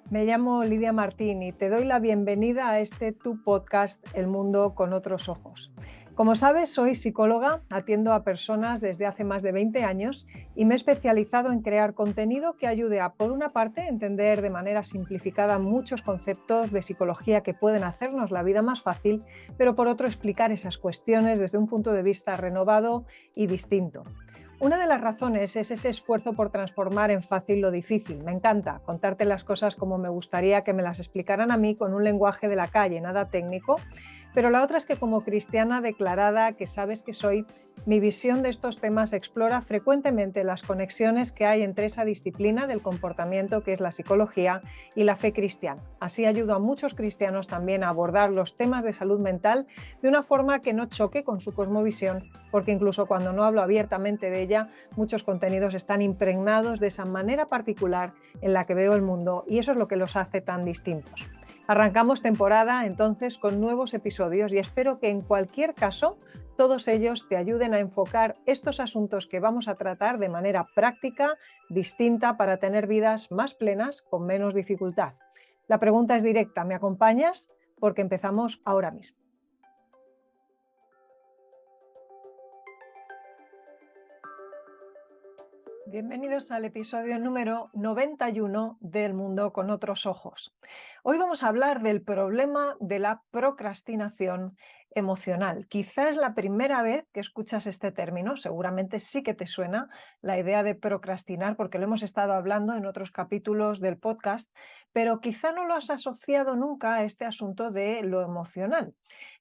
Me llamo Lidia Martín y te doy la bienvenida a tu podcast El mundo con otros ojos. Como sabes, soy psicóloga, atiendo a personas desde hace más de 20 años y me he especializado en crear contenido que ayude a, por una parte, entender de manera simplificada muchos conceptos de psicología que pueden hacernos la vida más fácil, pero por otro, explicar esas cuestiones desde un punto de vista renovado y distinto. Una de las razones es ese esfuerzo por transformar en fácil lo difícil. Me encanta contarte las cosas como me gustaría que me las explicaran a mí, con un lenguaje de la calle, nada técnico. Pero la otra es que, como cristiana declarada que sabes que soy, mi visión de estos temas explora frecuentemente las conexiones que hay entre esa disciplina del comportamiento que es la psicología y la fe cristiana. Así ayudo a muchos cristianos también a abordar los temas de salud mental de una forma que no choque con su cosmovisión, porque incluso cuando no hablo abiertamente de ella, muchos contenidos están impregnados de esa manera particular en la que veo el mundo, y eso es lo que los hace tan distintos. Arrancamos temporada entonces con nuevos episodios y espero que en cualquier caso todos ellos te ayuden a enfocar estos asuntos que vamos a tratar de manera práctica, distinta, para tener vidas más plenas con menos dificultad. La pregunta es directa, ¿me acompañas? Porque empezamos ahora mismo. Bienvenidos al episodio número 91 del Mundo con otros ojos. Hoy vamos a hablar del problema de la procrastinación emocional. Quizás es la primera vez que escuchas este término, seguramente sí que te suena la idea de procrastinar porque lo hemos estado hablando en otros capítulos del podcast, pero quizá no lo has asociado nunca a este asunto de lo emocional.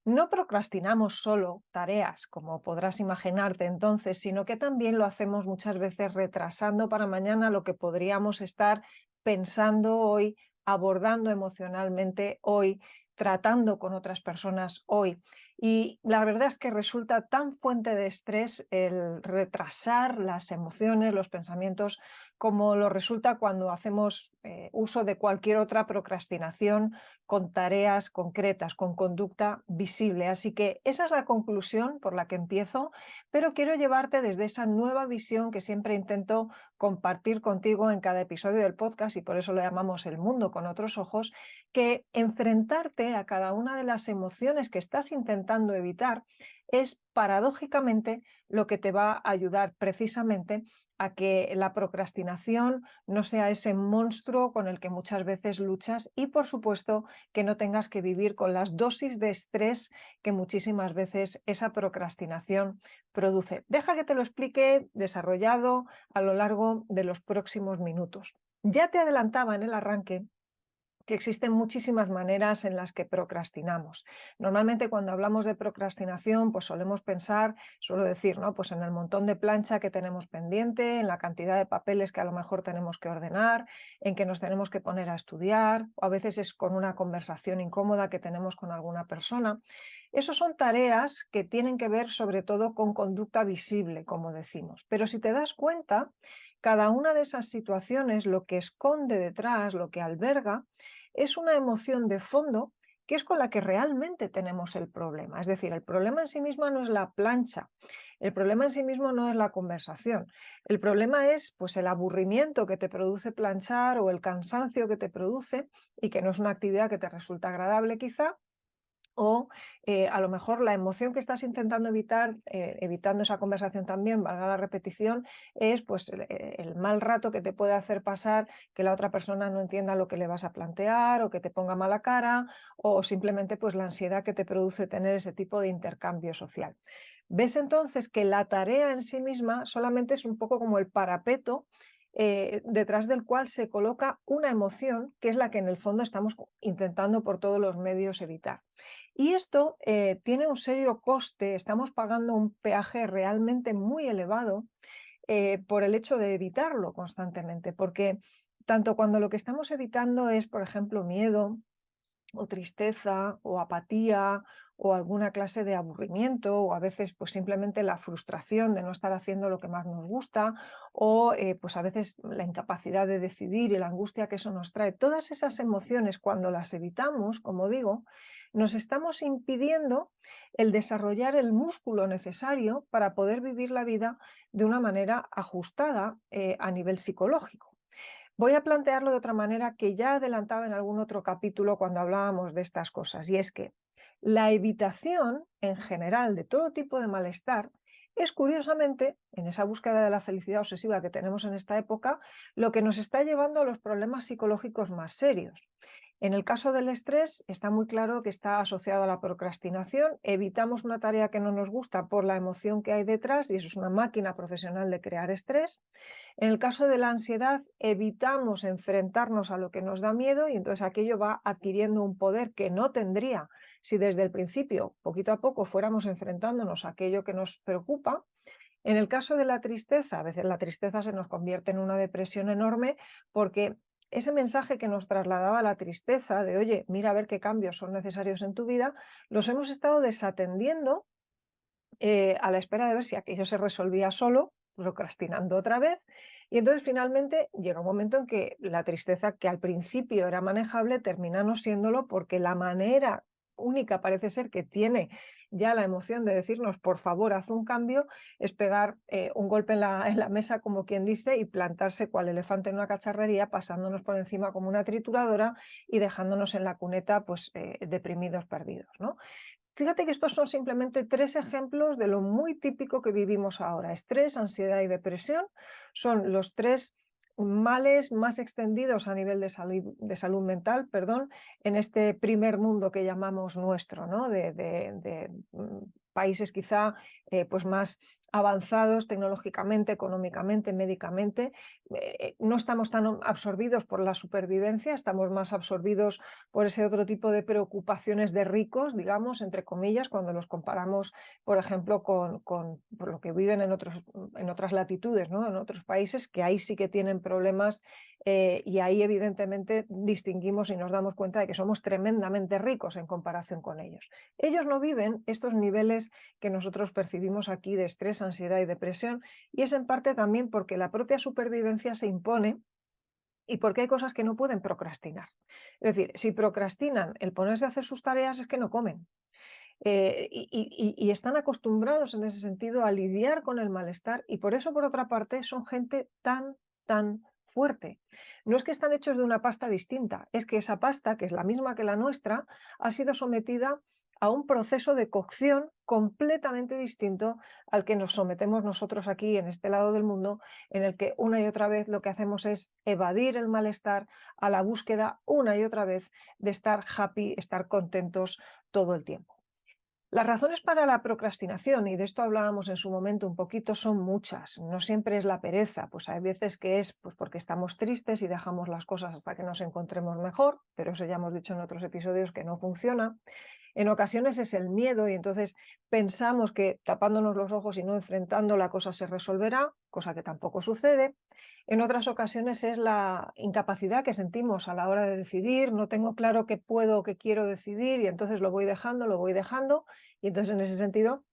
No procrastinamos solo tareas, como podrás imaginarte entonces, sino que también lo hacemos muchas veces retrasando para mañana lo que podríamos estar pensando hoy, abordando emocionalmente hoy, tratando con otras personas hoy. Y la verdad es que resulta tan fuente de estrés el retrasar las emociones, los pensamientos, como lo resulta cuando hacemos uso de cualquier otra procrastinación con tareas concretas, con conducta visible. Así que esa es la conclusión por la que empiezo, pero quiero llevarte desde esa nueva visión que siempre intento compartir contigo en cada episodio del podcast, y por eso lo llamamos El mundo con otros ojos, que enfrentarte a cada una de las emociones que estás intentando evitar es paradójicamente lo que te va a ayudar precisamente a que la procrastinación no sea ese monstruo con el que muchas veces luchas, y por supuesto que no tengas que vivir con las dosis de estrés que muchísimas veces esa procrastinación produce. Deja que te lo explique desarrollado a lo largo de los próximos minutos. Ya te adelantaba en el arranque que existen muchísimas maneras en las que procrastinamos. Normalmente, cuando hablamos de procrastinación, pues solemos pensar, suelo decir, ¿no? Pues en el montón de plancha que tenemos pendiente, en la cantidad de papeles que a lo mejor tenemos que ordenar, en que nos tenemos que poner a estudiar, o a veces es con una conversación incómoda que tenemos con alguna persona. Esas son tareas que tienen que ver sobre todo con conducta visible, como decimos. Pero si te das cuenta, cada una de esas situaciones, lo que esconde detrás, lo que alberga, es una emoción de fondo que es con la que realmente tenemos el problema. Es decir, el problema en sí mismo no es la plancha, el problema en sí mismo no es la conversación, el problema es, pues, el aburrimiento que te produce planchar, o el cansancio que te produce y que no es una actividad que te resulta agradable quizá, o a lo mejor la emoción que estás intentando evitar, evitando esa conversación también, valga la repetición, es, pues, el mal rato que te puede hacer pasar que la otra persona no entienda lo que le vas a plantear, o que te ponga mala cara, o simplemente, pues, la ansiedad que te produce tener ese tipo de intercambio social. Ves entonces que la tarea en sí misma solamente es un poco como el parapeto detrás del cual se coloca una emoción que es la que en el fondo estamos intentando por todos los medios evitar. Y esto tiene un serio coste, estamos pagando un peaje realmente muy elevado por el hecho de evitarlo constantemente, porque tanto cuando lo que estamos evitando es, por ejemplo, miedo, o tristeza, o apatía, o alguna clase de aburrimiento, o a veces pues simplemente la frustración de no estar haciendo lo que más nos gusta, o pues a veces la incapacidad de decidir y la angustia que eso nos trae. Todas esas emociones, cuando las evitamos, como digo, nos estamos impidiendo el desarrollar el músculo necesario para poder vivir la vida de una manera ajustada a nivel psicológico. Voy a plantearlo de otra manera que ya adelantaba en algún otro capítulo cuando hablábamos de estas cosas, y es que la evitación en general de todo tipo de malestar es curiosamente, en esa búsqueda de la felicidad obsesiva que tenemos en esta época, lo que nos está llevando a los problemas psicológicos más serios. En el caso del estrés, está muy claro que está asociado a la procrastinación. Evitamos una tarea que no nos gusta por la emoción que hay detrás y eso es una máquina profesional de crear estrés. En el caso de la ansiedad, evitamos enfrentarnos a lo que nos da miedo y entonces aquello va adquiriendo un poder que no tendría si desde el principio, poquito a poco, fuéramos enfrentándonos a aquello que nos preocupa. En el caso de la tristeza, a veces la tristeza se nos convierte en una depresión enorme porque ese mensaje que nos trasladaba la tristeza de, oye, mira a ver qué cambios son necesarios en tu vida, los hemos estado desatendiendo a la espera de ver si aquello se resolvía solo, procrastinando otra vez. Y entonces finalmente llega un momento en que la tristeza, que al principio era manejable, termina no siéndolo porque la manera única parece ser que tiene ya la emoción de decirnos, por favor, haz un cambio, es pegar un golpe en la mesa, como quien dice, y plantarse cual elefante en una cacharrería, pasándonos por encima como una trituradora y dejándonos en la cuneta, pues, deprimidos, perdidos, ¿no? Fíjate que estos son simplemente 3 ejemplos de lo muy típico que vivimos ahora. Estrés, ansiedad y depresión son los 3 males más extendidos a nivel de salud mental, perdón, en este primer mundo que llamamos nuestro, ¿no? Países quizá pues más avanzados tecnológicamente, económicamente, médicamente. No estamos tan absorbidos por la supervivencia, estamos más absorbidos por ese otro tipo de preocupaciones de ricos, digamos, entre comillas, cuando los comparamos, por ejemplo, por lo que viven en otras latitudes, ¿no? En otros países, que ahí sí que tienen problemas y ahí evidentemente distinguimos y nos damos cuenta de que somos tremendamente ricos en comparación con ellos. Ellos no viven estos niveles que nosotros percibimos aquí de estrés, ansiedad y depresión, y es en parte también porque la propia supervivencia se impone y porque hay cosas que no pueden procrastinar. Es decir, si procrastinan el ponerse a hacer sus tareas es que no comen. Y están acostumbrados en ese sentido a lidiar con el malestar y por eso, por otra parte, son gente tan fuerte. No es que están hechos de una pasta distinta, es que esa pasta, que es la misma que la nuestra, ha sido sometida a un proceso de cocción completamente distinto al que nos sometemos nosotros aquí en este lado del mundo, en el que una y otra vez lo que hacemos es evadir el malestar a la búsqueda una y otra vez de estar happy, estar contentos todo el tiempo. Las razones para la procrastinación, y de esto hablábamos en su momento un poquito, son muchas. No siempre es la pereza, pues hay veces que es pues porque estamos tristes y dejamos las cosas hasta que nos encontremos mejor, pero eso ya hemos dicho en otros episodios que no funciona. En ocasiones es el miedo y entonces pensamos que tapándonos los ojos y no enfrentando la cosa se resolverá, cosa que tampoco sucede. En otras ocasiones es la incapacidad que sentimos a la hora de decidir, no tengo claro qué puedo o qué quiero decidir y entonces lo voy dejando y entonces en ese sentido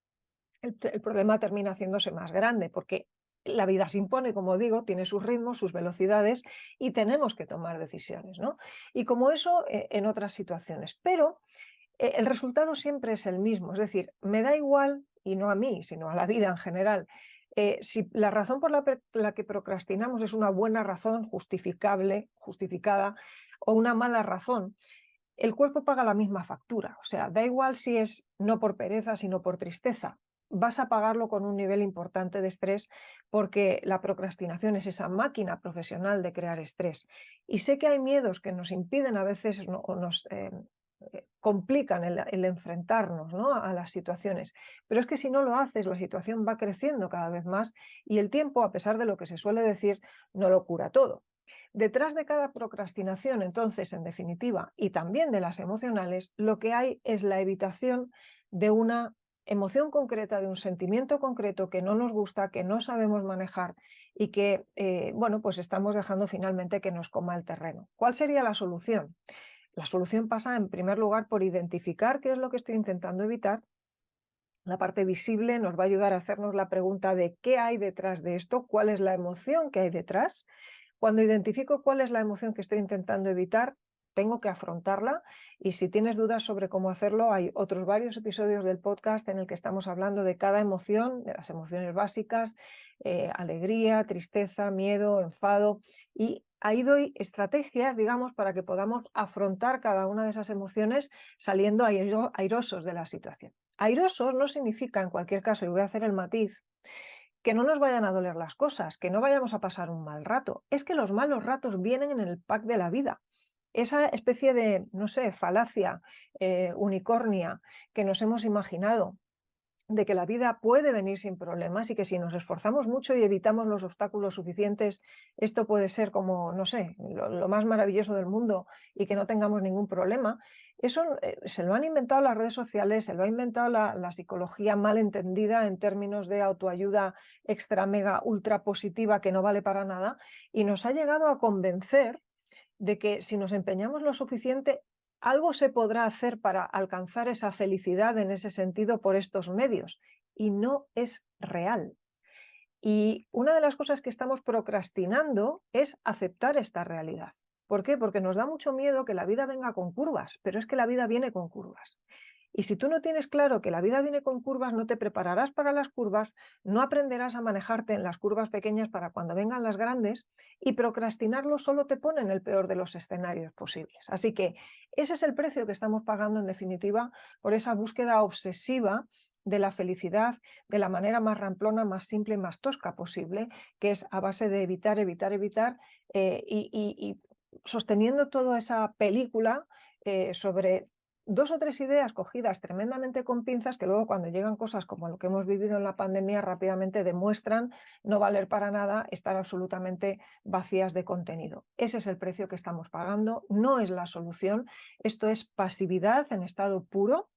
el problema termina haciéndose más grande porque la vida se impone, como digo, tiene sus ritmos, sus velocidades y tenemos que tomar decisiones, ¿no? Y como eso en otras situaciones. Pero el resultado siempre es el mismo, es decir, me da igual, y no a mí, sino a la vida en general, si la razón por la que procrastinamos es una buena razón, justificable, justificada, o una mala razón, el cuerpo paga la misma factura. O sea, da igual si es no por pereza, sino por tristeza. Vas a pagarlo con un nivel importante de estrés porque la procrastinación es esa máquina profesional de crear estrés. Y sé que hay miedos que nos impiden a veces o nos complican el enfrentarnos, ¿no?, a las situaciones. Pero es que si no lo haces, la situación va creciendo cada vez más y el tiempo, a pesar de lo que se suele decir, no lo cura todo. Detrás de cada procrastinación, entonces, en definitiva, y también de las emocionales, lo que hay es la evitación de una emoción concreta, de un sentimiento concreto que no nos gusta, que no sabemos manejar y que, bueno, pues estamos dejando finalmente que nos coma el terreno. ¿Cuál sería la solución? La solución pasa, en primer lugar, por identificar qué es lo que estoy intentando evitar. La parte visible nos va a ayudar a hacernos la pregunta de qué hay detrás de esto, cuál es la emoción que hay detrás. Cuando identifico cuál es la emoción que estoy intentando evitar, tengo que afrontarla y si tienes dudas sobre cómo hacerlo, hay otros varios episodios del podcast en el que estamos hablando de cada emoción, de las emociones básicas, alegría, tristeza, miedo, enfado y ahí doy estrategias, digamos, para que podamos afrontar cada una de esas emociones saliendo airosos de la situación. Airosos no significa, en cualquier caso, y voy a hacer el matiz, que no nos vayan a doler las cosas, que no vayamos a pasar un mal rato. Es que los malos ratos vienen en el pack de la vida. Esa especie de, no sé, falacia unicornia que nos hemos imaginado de que la vida puede venir sin problemas y que si nos esforzamos mucho y evitamos los obstáculos suficientes, esto puede ser como, no sé, lo más maravilloso del mundo y que no tengamos ningún problema. Eso se lo han inventado las redes sociales, se lo ha inventado la psicología mal entendida en términos de autoayuda extra, mega, ultra positiva que no vale para nada y nos ha llegado a convencer de que si nos empeñamos lo suficiente, algo se podrá hacer para alcanzar esa felicidad en ese sentido por estos medios. Y no es real. Y una de las cosas que estamos procrastinando es aceptar esta realidad. ¿Por qué? Porque nos da mucho miedo que la vida venga con curvas, pero es que la vida viene con curvas. Y si tú no tienes claro que la vida viene con curvas, no te prepararás para las curvas, no aprenderás a manejarte en las curvas pequeñas para cuando vengan las grandes, y procrastinarlo solo te pone en el peor de los escenarios posibles. Así que ese es el precio que estamos pagando en definitiva por esa búsqueda obsesiva de la felicidad de la manera más ramplona, más simple y más tosca posible, que es a base de evitar, evitar, evitar y sosteniendo toda esa película sobre dos o tres ideas cogidas tremendamente con pinzas que luego cuando llegan cosas como lo que hemos vivido en la pandemia rápidamente demuestran no valer para nada, estar absolutamente vacías de contenido. Ese es el precio que estamos pagando, no es la solución, esto es pasividad en estado puro.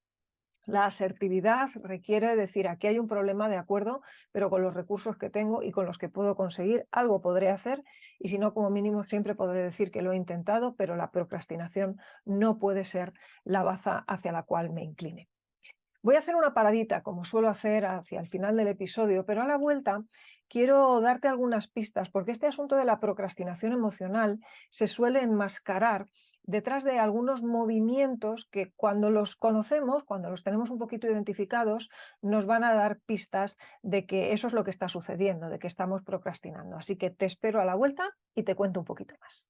La asertividad requiere decir, aquí hay un problema, de acuerdo, pero con los recursos que tengo y con los que puedo conseguir, algo podré hacer y si no, como mínimo, siempre podré decir que lo he intentado, pero la procrastinación no puede ser la baza hacia la cual me incline. Voy a hacer una paradita, como suelo hacer hacia el final del episodio, pero a la vuelta quiero darte algunas pistas, porque este asunto de la procrastinación emocional se suele enmascarar detrás de algunos movimientos que cuando los conocemos, cuando los tenemos un poquito identificados, nos van a dar pistas de que eso es lo que está sucediendo, de que estamos procrastinando. Así que te espero a la vuelta y te cuento un poquito más.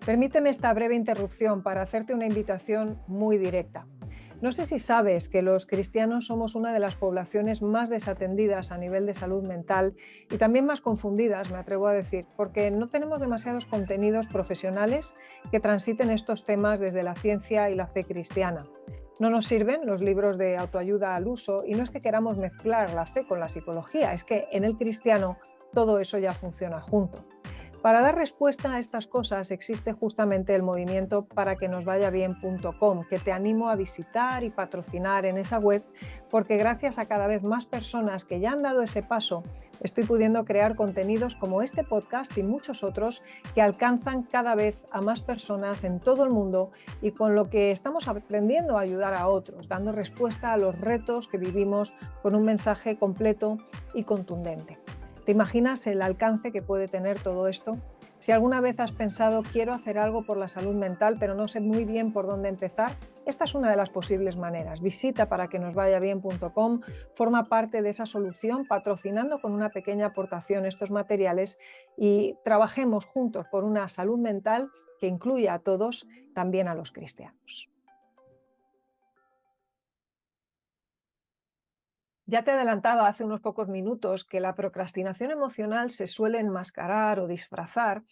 Permíteme esta breve interrupción para hacerte una invitación muy directa. No sé si sabes que los cristianos somos una de las poblaciones más desatendidas a nivel de salud mental y también más confundidas, me atrevo a decir, porque no tenemos demasiados contenidos profesionales que transiten estos temas desde la ciencia y la fe cristiana. No nos sirven los libros de autoayuda al uso y no es que queramos mezclar la fe con la psicología, es que en el cristiano todo eso ya funciona junto. Para dar respuesta a estas cosas existe justamente el movimiento paraquenosvayabien.com, que te animo a visitar y patrocinar en esa web, porque gracias a cada vez más personas que ya han dado ese paso, estoy pudiendo crear contenidos como este podcast y muchos otros que alcanzan cada vez a más personas en todo el mundo y con lo que estamos aprendiendo a ayudar a otros, dando respuesta a los retos que vivimos con un mensaje completo y contundente. ¿Te imaginas el alcance que puede tener todo esto? Si alguna vez has pensado quiero hacer algo por la salud mental pero no sé muy bien por dónde empezar, esta es una de las posibles maneras. Visita paraquenosvayabien.com, forma parte de esa solución patrocinando con una pequeña aportación estos materiales y trabajemos juntos por una salud mental que incluya a todos, también a los cristianos. Ya te adelantaba hace unos pocos minutos que la procrastinación emocional se suele enmascarar o disfrazar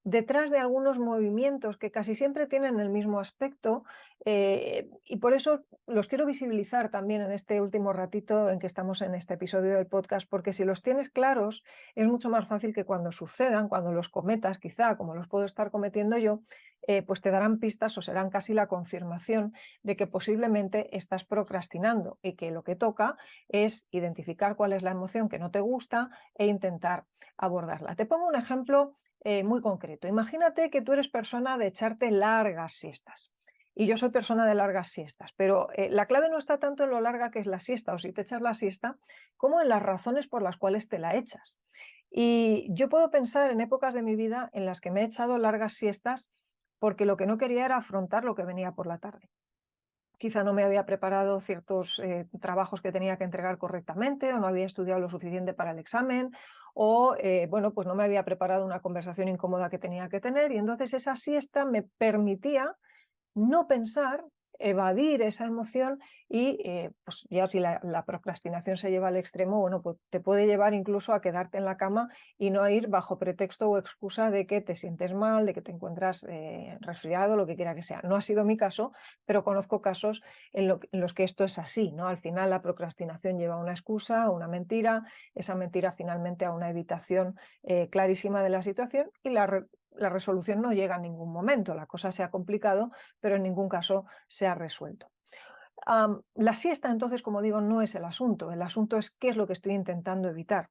detrás de algunos movimientos que casi siempre tienen el mismo aspecto y por eso los quiero visibilizar también en este último ratito en que estamos en este episodio del podcast, porque si los tienes claros es mucho más fácil que cuando sucedan, cuando los cometas quizá, como los puedo estar cometiendo yo, pues te darán pistas o serán casi la confirmación de que posiblemente estás procrastinando y que lo que toca es identificar cuál es la emoción que no te gusta e intentar abordarla. Te pongo un ejemplo muy concreto. Imagínate que tú eres persona de echarte largas siestas. Y yo soy persona de largas siestas, pero la clave no está tanto en lo larga que es la siesta o si te echas la siesta, como en las razones por las cuales te la echas. Y yo puedo pensar en épocas de mi vida en las que me he echado largas siestas porque lo que no quería era afrontar lo que venía por la tarde. Quizá no me había preparado ciertos trabajos que tenía que entregar correctamente o no había estudiado lo suficiente para el examen o bueno, pues no me había preparado una conversación incómoda que tenía que tener, y entonces esa siesta me permitía no pensar, evadir esa emoción y pues ya si la procrastinación se lleva al extremo, bueno, pues te puede llevar incluso a quedarte en la cama y no ir bajo pretexto o excusa de que te sientes mal, de que te encuentras resfriado, lo que quiera que sea. No ha sido mi caso, pero conozco casos en los que esto es así, ¿no? Al final la procrastinación lleva a una excusa, a una mentira, esa mentira finalmente a una evitación clarísima de la situación y la resolución no llega en ningún momento. La cosa se ha complicado, pero en ningún caso se ha resuelto. La siesta, entonces, como digo, no es el asunto. El asunto es qué es lo que estoy intentando evitar.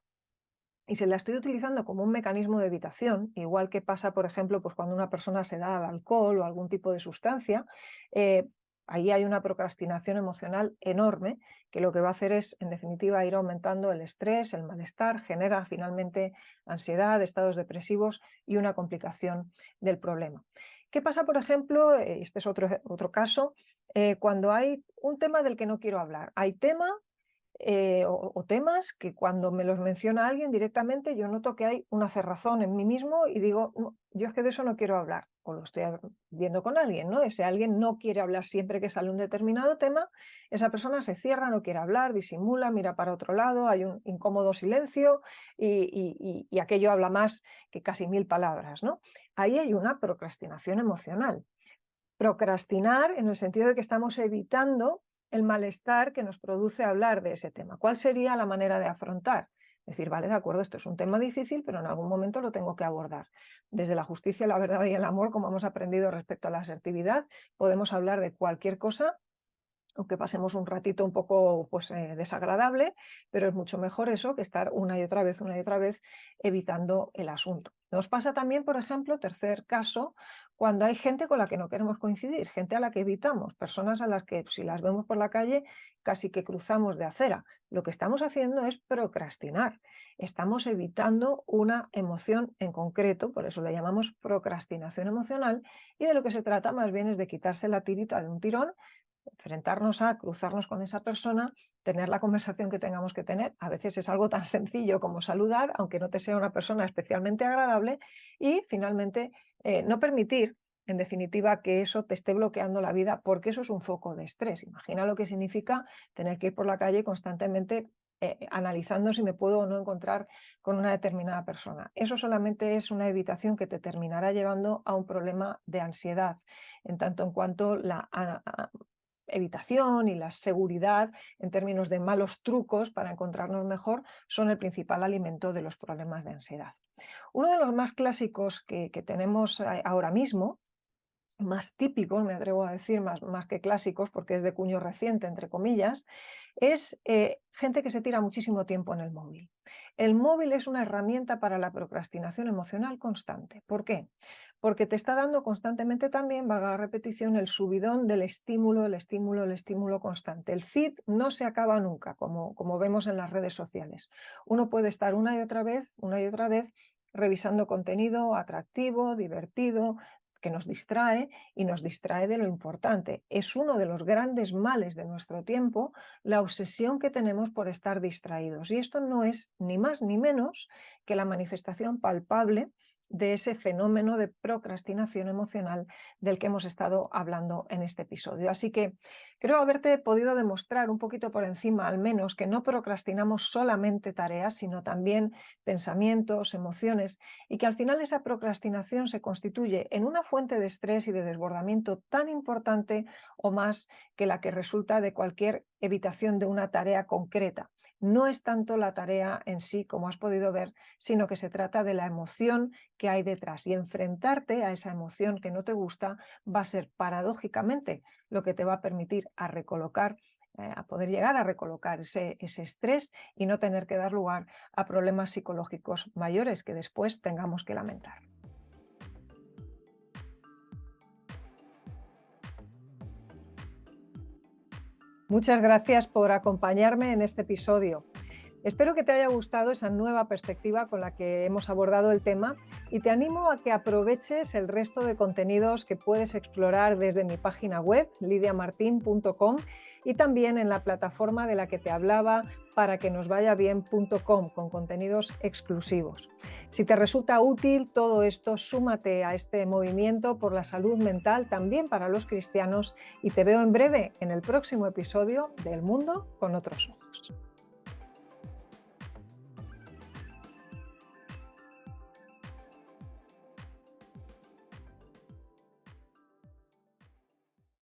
Y si la estoy utilizando como un mecanismo de evitación, igual que pasa, por ejemplo, pues cuando una persona se da al alcohol o algún tipo de sustancia, ahí hay una procrastinación emocional enorme que lo que va a hacer es, en definitiva, ir aumentando el estrés, el malestar, genera finalmente ansiedad, estados depresivos y una complicación del problema. ¿Qué pasa, por ejemplo? Este es otro caso, cuando hay un tema del que no quiero hablar. Hay tema o temas que cuando me los menciona alguien directamente yo noto que hay una cerrazón en mí mismo y digo, "No, yo es que de eso no quiero hablar", o lo estoy viendo con alguien, ¿no? Ese alguien no quiere hablar siempre que sale un determinado tema, esa persona se cierra, no quiere hablar, disimula, mira para otro lado, hay un incómodo silencio y aquello habla más que casi 1000 palabras, ¿no? Ahí hay una procrastinación emocional. Procrastinar en el sentido de que estamos evitando el malestar que nos produce hablar de ese tema. ¿Cuál sería la manera de afrontar? Decir, vale, de acuerdo, esto es un tema difícil, pero en algún momento lo tengo que abordar. Desde la justicia, la verdad y el amor, como hemos aprendido respecto a la asertividad, podemos hablar de cualquier cosa, aunque pasemos un ratito un poco pues, desagradable, pero es mucho mejor eso que estar una y otra vez evitando el asunto. Nos pasa también, por ejemplo, tercer caso, cuando hay gente con la que no queremos coincidir, gente a la que evitamos, personas a las que si las vemos por la calle casi que cruzamos de acera. Lo que estamos haciendo es procrastinar, estamos evitando una emoción en concreto, por eso le llamamos procrastinación emocional, y de lo que se trata más bien es de quitarse la tirita de un tirón, enfrentarnos a cruzarnos con esa persona, tener la conversación que tengamos que tener. A veces es algo tan sencillo como saludar, aunque no te sea una persona especialmente agradable, y finalmente no permitir, en definitiva, que eso te esté bloqueando la vida, porque eso es un foco de estrés. Imagina lo que significa tener que ir por la calle constantemente analizando si me puedo o no encontrar con una determinada persona. Eso solamente es una evitación que te terminará llevando a un problema de ansiedad, en tanto en cuanto la evitación y la seguridad en términos de malos trucos para encontrarnos mejor son el principal alimento de los problemas de ansiedad. Uno de los más clásicos que tenemos ahora mismo, más típicos, me atrevo a decir, más que clásicos, porque es de cuño reciente, entre comillas, es gente que se tira muchísimo tiempo en el móvil. El móvil es una herramienta para la procrastinación emocional constante. ¿Por qué? Porque te está dando constantemente también, valga la repetición, el subidón del estímulo, el estímulo, el estímulo constante. El feed no se acaba nunca, como vemos en las redes sociales. Uno puede estar una y otra vez, revisando contenido atractivo, divertido, que nos distrae y nos distrae de lo importante. Es uno de los grandes males de nuestro tiempo, la obsesión que tenemos por estar distraídos. Y esto no es ni más ni menos que la manifestación palpable de ese fenómeno de procrastinación emocional del que hemos estado hablando en este episodio. Así que creo haberte podido demostrar un poquito por encima, al menos, que no procrastinamos solamente tareas, sino también pensamientos, emociones, y que al final esa procrastinación se constituye en una fuente de estrés y de desbordamiento tan importante o más que la que resulta de cualquier evitación de una tarea concreta. No es tanto la tarea en sí, como has podido ver, sino que se trata de la emoción que hay detrás. Y enfrentarte a esa emoción que no te gusta va a ser paradójicamente lo que te va a permitir a poder llegar a recolocar ese estrés y no tener que dar lugar a problemas psicológicos mayores que después tengamos que lamentar. Muchas gracias por acompañarme en este episodio. Espero que te haya gustado esa nueva perspectiva con la que hemos abordado el tema y te animo a que aproveches el resto de contenidos que puedes explorar desde mi página web, lidiamartin.com, y también en la plataforma de la que te hablaba, paraquenosvayabien.com, con contenidos exclusivos. Si te resulta útil todo esto, súmate a este movimiento por la salud mental también para los cristianos y te veo en breve en el próximo episodio de El Mundo con otros ojos.